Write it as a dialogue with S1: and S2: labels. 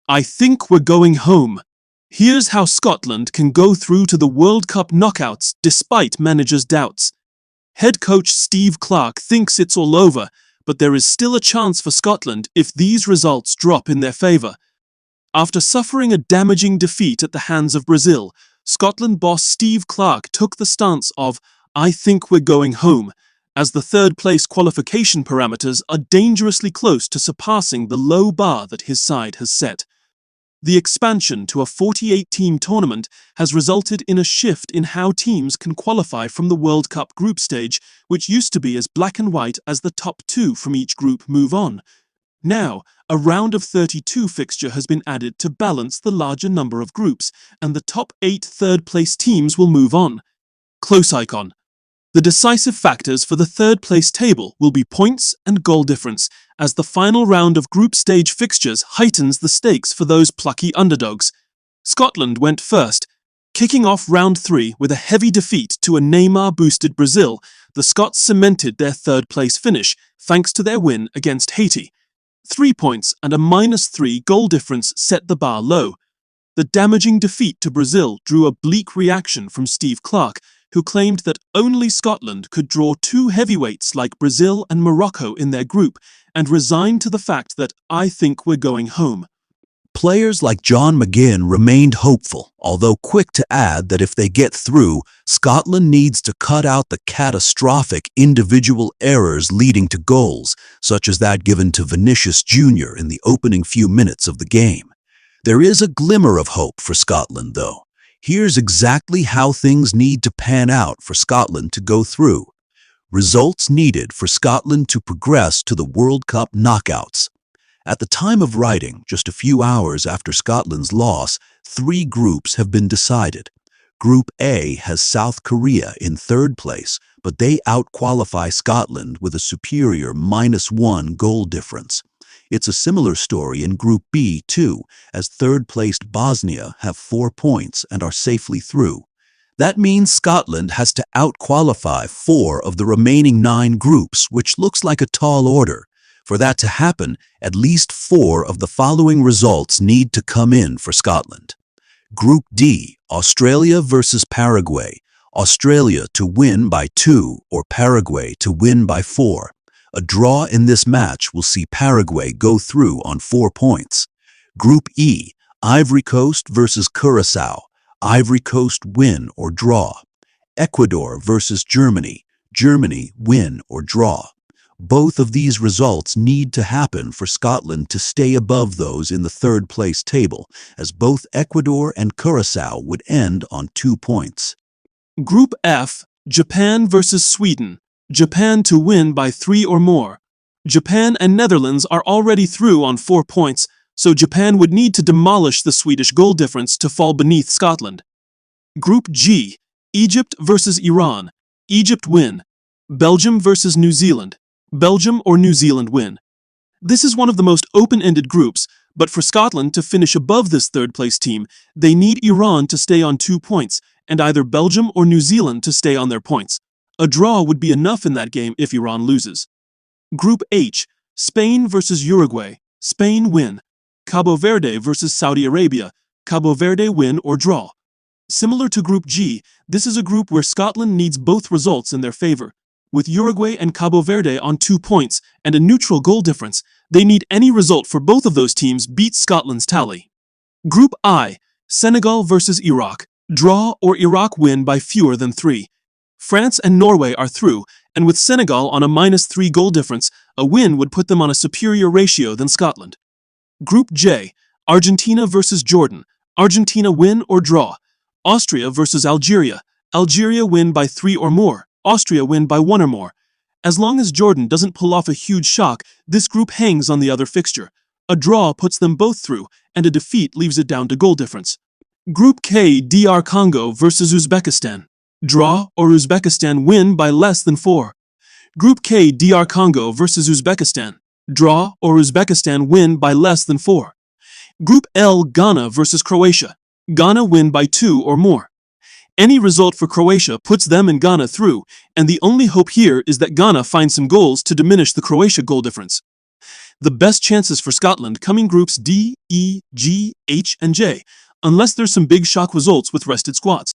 S1: I think we're going home. Here's how Scotland can go through to the World Cup knockouts despite managers' doubts. Head coach Steve Clarke thinks it's all over, but there is still a chance for Scotland if these results drop in their favour. After suffering a damaging defeat at the hands of Brazil, Scotland boss Steve Clarke took the stance of, "I think we're going home," as the third-place qualification parameters are dangerously close to surpassing the low bar that his side has set. The expansion to a 48-team tournament has resulted in a shift in how teams can qualify from the World Cup group stage, which used to be as black and white as the top two from each group move on. Now, a round of 32 fixture has been added to balance the larger number of groups, and the top 8 third-place teams will move on. Close icon. The decisive factors for the third-place table will be points and goal difference, as the final round of group stage fixtures heightens the stakes for those plucky underdogs. Scotland went first. Kicking off round 3 with a heavy defeat to a Neymar-boosted Brazil, the Scots cemented their third-place finish thanks to their win against Haiti. 3 points and a -3 goal difference set the bar low. The damaging defeat to Brazil drew a bleak reaction from Steve Clarke, who claimed that only Scotland could draw two heavyweights like Brazil and Morocco in their group, and resigned to the fact that "I think we're going home."
S2: Players like John McGinn remained hopeful, although quick to add that if they get through, Scotland needs to cut out the catastrophic individual errors leading to goals, such as that given to Vinicius Jr. in the opening few minutes of the game. There is a glimmer of hope for Scotland, though. Here's exactly how things need to pan out for Scotland to go through. Results needed for Scotland to progress to the World Cup knockouts. At the time of writing, just a few hours after Scotland's loss, 3 groups have been decided. Group A has South Korea in third place, but they outqualify Scotland with a superior -1 goal difference. It's a similar story in Group B, too, as third-placed Bosnia have 4 points and are safely through. That means Scotland has to outqualify 4 of the remaining 9 groups, which looks like a tall order. For that to happen, at least 4 of the following results need to come in for Scotland. Group D, Australia versus Paraguay. Australia to win by 2 or Paraguay to win by 4. A draw in this match will see Paraguay go through on 4 points. Group E, Ivory Coast versus Curaçao. Ivory Coast win or draw. Ecuador versus Germany. Germany win or draw. Both of these results need to happen for Scotland to stay above those in the third-place table, as both Ecuador and Curaçao would end on 2 points.
S1: Group F, Japan versus Sweden. Japan to win by 3 or more. Japan and Netherlands are already through on 4 points, so Japan would need to demolish the Swedish goal difference to fall beneath Scotland. Group G, Egypt versus Iran. Egypt win. Belgium versus New Zealand. Belgium or New Zealand win. This is one of the most open-ended groups, but for Scotland to finish above this third-place team, they need Iran to stay on 2 points, and either Belgium or New Zealand to stay on their points. A draw would be enough in that game if Iran loses. Group H, Spain versus Uruguay. Spain win. Cabo Verde versus Saudi Arabia. Cabo Verde win or draw. Similar to Group G, this is a group where Scotland needs both results in their favor. With Uruguay and Cabo Verde on 2 points and a neutral goal difference, they need any result for both of those teams beat Scotland's tally. Group I, Senegal versus Iraq. Draw or Iraq win by fewer than 3. France and Norway are through, and with Senegal on a -3 goal difference, a win would put them on a superior ratio than Scotland. Group J, Argentina versus Jordan. Argentina win or draw. Austria versus Algeria. Algeria win by 3 or more. Austria win by 1 or more. As long as Jordan doesn't pull off a huge shock, this group hangs on the other fixture. A draw puts them both through, and a defeat leaves it down to goal difference. Group K, DR Congo versus Uzbekistan. Draw or Uzbekistan win by less than 4. Group K, DR Congo versus Uzbekistan. Draw or Uzbekistan win by less than 4. Group L, Ghana versus Croatia. Ghana win by 2 or more. Any result for Croatia puts them and Ghana through, and the only hope here is that Ghana finds some goals to diminish the Croatia goal difference. The best chances for Scotland coming groups D, E, G, H, and J, unless there's some big shock results with rested squads.